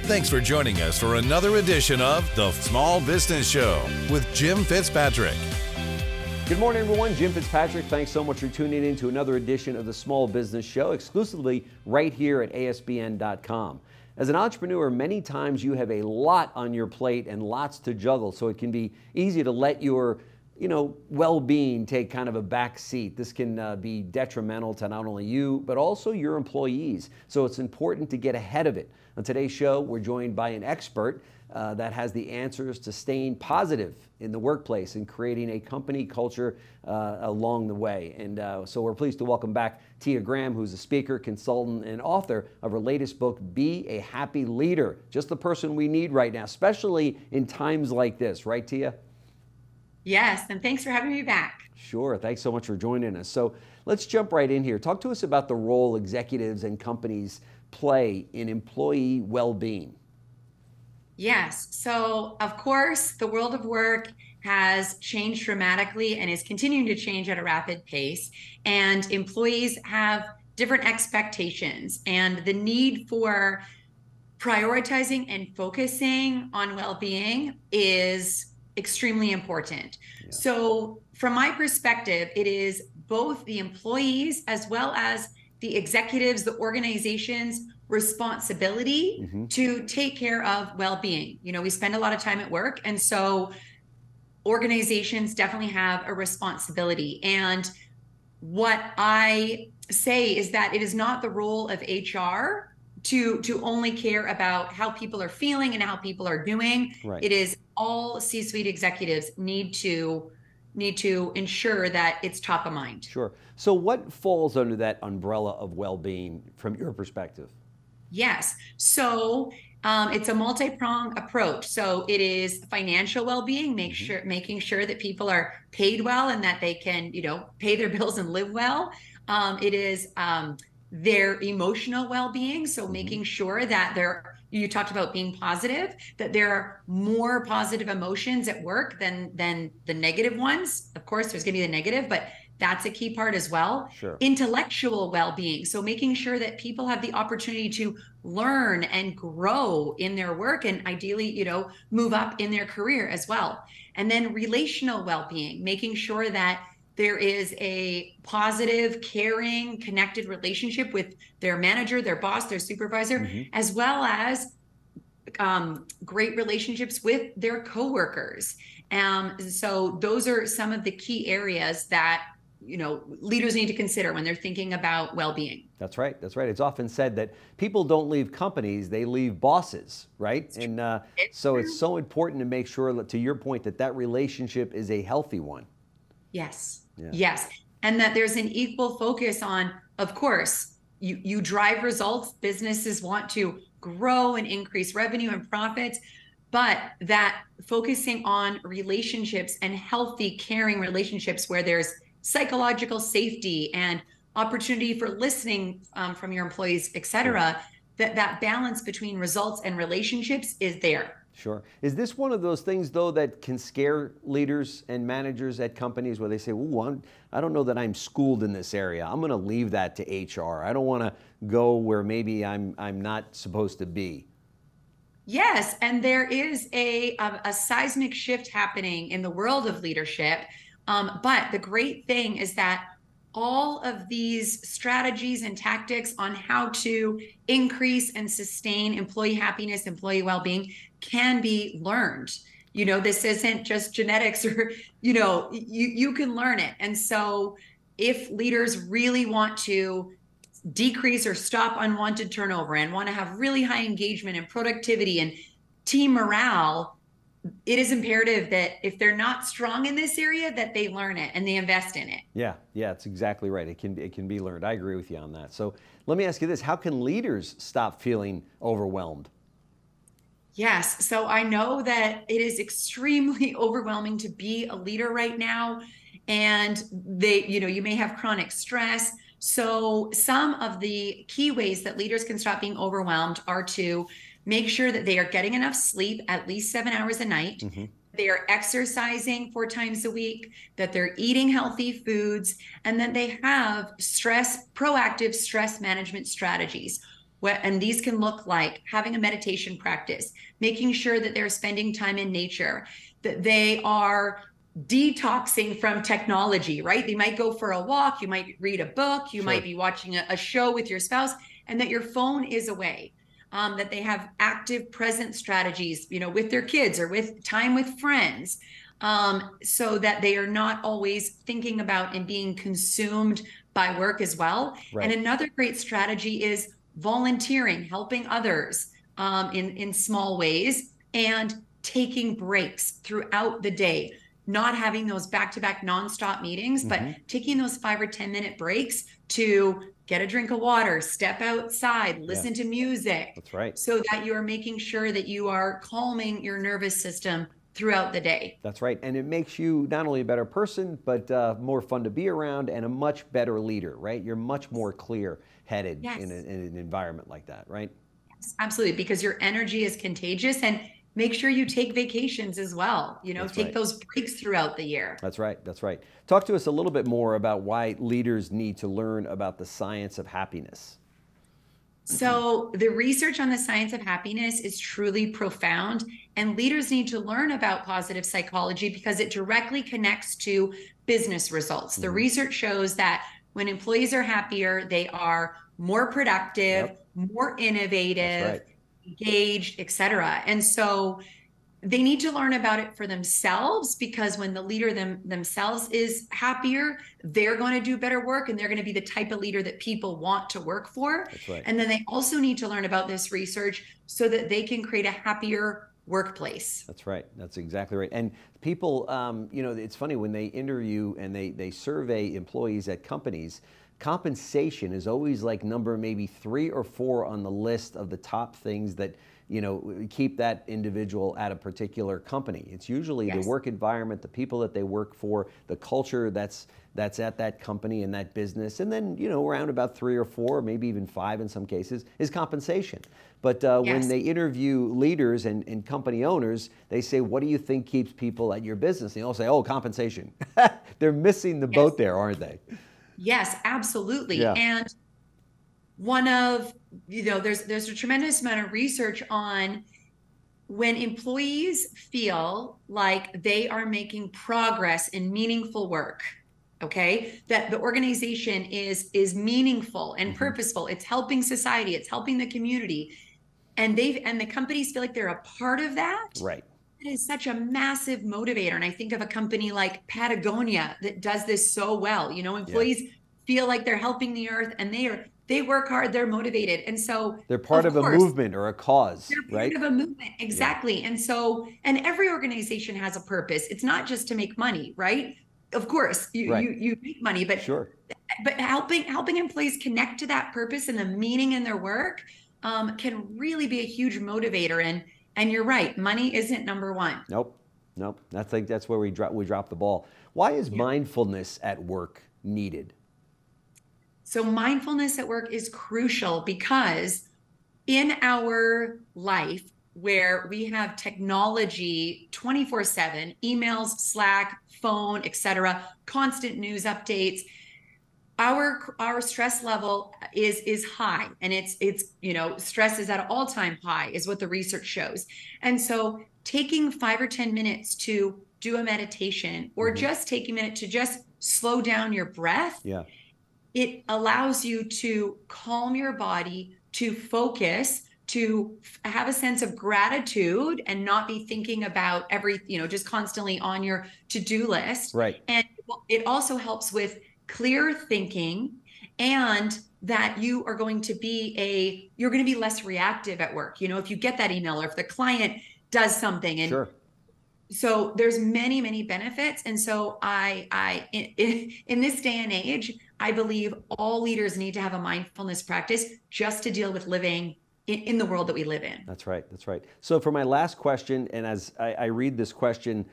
Thanks for joining us for another edition of The Small Business Show with Jim Fitzpatrick. Good morning, everyone. Jim Fitzpatrick. Thanks so much for tuning in to another edition of The Small Business Show, exclusively right here at ASBN.com. As an entrepreneur, many times you have a lot on your plate and lots to juggle, so it can be easy to let your well-being take kind of a back seat. This can be detrimental to not only you, but also your employees. So it's important to get ahead of it. On today's show, we're joined by an expert that has the answers to staying positive in the workplace and creating a company culture along the way. And so we're pleased to welcome back Tia Graham, who's a speaker, consultant, and author of her latest book, Be a Happy Leader. Just the person we need right now, especially in times like this. Right, Tia? Yes, and thanks for having me back. Sure. Thanks so much for joining us. So let's jump right in here. Talk to us about the role executives and companies play in employee well-being. Yes. So, of course, the world of work has changed dramatically and is continuing to change at a rapid pace. And employees have different expectations, and the need for prioritizing and focusing on well-being is extremely important. Yeah. So from my perspective, it is both the employees as well as the executives, the organization's responsibility to take care of well-being. We spend a lot of time at work, and so organizations definitely have a responsibility. And what I say is that it is not the role of HR to only care about how people are feeling and how people are doing. Right. It is all C-suite executives need to ensure that it's top of mind. Sure. So what falls under that umbrella of well-being from your perspective? Yes. So it's a multi-pronged approach. So it is financial well-being, making sure that people are paid well and that they can, pay their bills and live well. It is their emotional well-being. So making sure that you talked about being positive, that there are more positive emotions at work than the negative ones. Of course, there's going to be the negative, but that's a key part as well. Sure. Intellectual well-being. So making sure that people have the opportunity to learn and grow in their work and ideally, move up in their career as well. And then relational well-being, making sure that there is a positive, caring, connected relationship with their manager, their boss, their supervisor, as well as great relationships with their coworkers. So those are some of the key areas that leaders need to consider when they're thinking about well-being. That's right. That's right. It's often said that people don't leave companies, they leave bosses, right? And so it's so important to make sure, to your point, that relationship is a healthy one. Yes. Yeah. Yes. And that there's an equal focus on, of course, you drive results. Businesses want to grow and increase revenue and profits, but that focusing on relationships and healthy, caring relationships where there's psychological safety and opportunity for listening from your employees, et cetera, that balance between results and relationships is there. Sure. Is this one of those things, though, that can scare leaders and managers at companies where they say, "Ooh, I don't know that I'm schooled in this area. I'm going to leave that to HR. I don't want to go where maybe I'm not supposed to be"? Yes, and there is a seismic shift happening in the world of leadership. But the great thing is that all of these strategies and tactics on how to increase and sustain employee happiness, employee well-being can be learned. This isn't just genetics or, you can learn it. And so if leaders really want to decrease or stop unwanted turnover and want to have really high engagement and productivity and team morale, it is imperative that if they're not strong in this area, that they learn it and they invest in it. Yeah, it's exactly right. It can be learned. I agree with you on that. So let me ask you this: how can leaders stop feeling overwhelmed? Yes. So I know that it is extremely overwhelming to be a leader right now, and you may have chronic stress. So some of the key ways that leaders can stop being overwhelmed are to make sure that they are getting enough sleep, at least 7 hours a night. They are exercising 4 times a week, that they're eating healthy foods, and that they have proactive stress management strategies. And these can look like having a meditation practice, making sure that they're spending time in nature, that they are detoxing from technology, right? They might go for a walk, you might read a book, you might be watching a show with your spouse, and that your phone is away. That they have active present strategies, with their kids or with time with friends, so that they are not always thinking about and being consumed by work as well. And another great strategy is volunteering, helping others in small ways, and taking breaks throughout the day, not having those back-to-back nonstop meetings, but taking those 5 or 10-minute breaks to get a drink of water, step outside, listen to music. That's right. So that you are making sure that you are calming your nervous system throughout the day. That's right. And it makes you not only a better person, but more fun to be around and a much better leader, right? You're much more clear-headed in an environment like that, right? Yes, absolutely, because your energy is contagious. And make sure you take vacations as well. Take those breaks throughout the year. That's right. That's right. Talk to us a little bit more about why leaders need to learn about the science of happiness. So the research on the science of happiness is truly profound, and leaders need to learn about positive psychology because it directly connects to business results. The research shows that when employees are happier, they are more productive, more innovative, engaged, etc. And so they need to learn about it for themselves, because when the leader themselves is happier, they're going to do better work, and they're going to be the type of leader that people want to work for. That's right. And then they also need to learn about this research so that they can create a happier workplace. That's right. That's exactly right. And people, it's funny when they interview and they survey employees at companies, compensation is always like number maybe 3 or 4 on the list of the top things that keep that individual at a particular company. It's usually the work environment, the people that they work for, the culture that's at that company and that business, and then around about 3 or 4, maybe even 5 in some cases, is compensation. But when they interview leaders and company owners, they say, "What do you think keeps people at your business?" And they all say, "Oh, compensation." They're missing the boat there, aren't they? Yes, absolutely. And one of, there's a tremendous amount of research on when employees feel like they are making progress in meaningful work, okay, that the organization is meaningful and purposeful. It's helping society, it's helping the community, and the companies feel like they're a part of that. Right. It is such a massive motivator. And I think of a company like Patagonia that does this so well. Employees feel like they're helping the earth, and they work hard, they're motivated. And so they're part of a movement or a cause, right? They're part of a movement, exactly. And so, and every organization has a purpose. It's not just to make money, right? Of course, you make money, but but helping employees connect to that purpose and the meaning in their work can really be a huge motivator. And you're right, money isn't number one. Nope. I think that's where we drop the ball. Why is mindfulness at work needed? So mindfulness at work is crucial because in our life where we have technology 24/7, emails, Slack, phone, etc., constant news updates, our stress level is high, and it's stress is at an all-time high is what the research shows. And so taking 5 or 10 minutes to do a meditation, or just take a minute to just slow down your breath, it allows you to calm your body, to focus, to have a sense of gratitude and not be thinking about just constantly on your to-do list. Right. And it also helps with clear thinking, and that you are going to be less reactive at work. If you get that email, or if the client does something, and so there's many, many benefits. And so in this day and age, I believe all leaders need to have a mindfulness practice just to deal with living in the world that we live in. That's right. That's right. So for my last question, and as I read this question,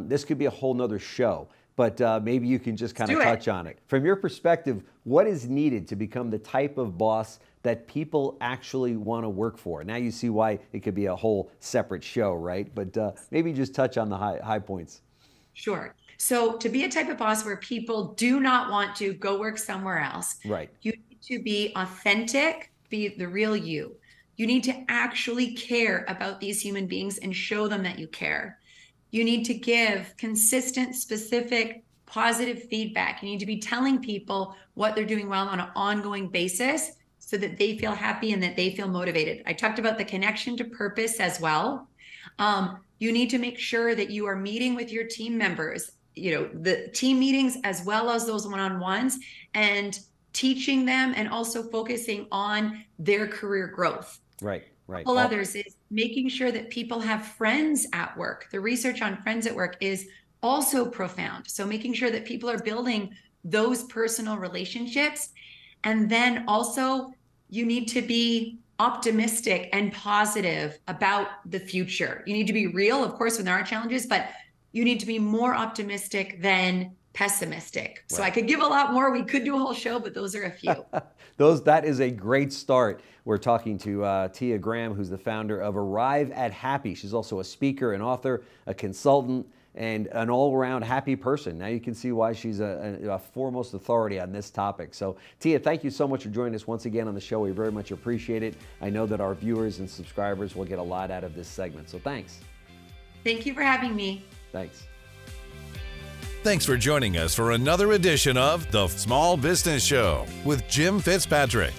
this could be a whole nother show, but maybe you can just kind of touch on it. From your perspective, what is needed to become the type of boss that people actually want to work for? Now you see why it could be a whole separate show, right? But maybe just touch on the high points. Sure. So to be a type of boss where people do not want to go work somewhere else, right, you need to be authentic, be the real you. You need to actually care about these human beings and show them that you care. You need to give consistent, specific, positive feedback. You need to be telling people what they're doing well on an ongoing basis so that they feel happy and that they feel motivated. I talked about the connection to purpose as well. You need to make sure that you are meeting with your team members, the team meetings as well as those one-on-ones, and teaching them and also focusing on their career growth. Right. All others is making sure that people have friends at work. The research on friends at work is also profound. So making sure that people are building those personal relationships. And then also you need to be optimistic and positive about the future. You need to be real, of course, when there are challenges, but you need to be more optimistic than pessimistic. So I could give a lot more. We could do a whole show, but those are a few. That is a great start. We're talking to Tia Graham, who's the founder of Arrive at Happy. She's also a speaker, an author, a consultant, and an all-around happy person. Now you can see why she's a foremost authority on this topic. So Tia, thank you so much for joining us once again on the show. We very much appreciate it. I know that our viewers and subscribers will get a lot out of this segment. So thanks. Thank you for having me. Thanks. Thanks for joining us for another edition of The Small Business Show with Jim Fitzpatrick.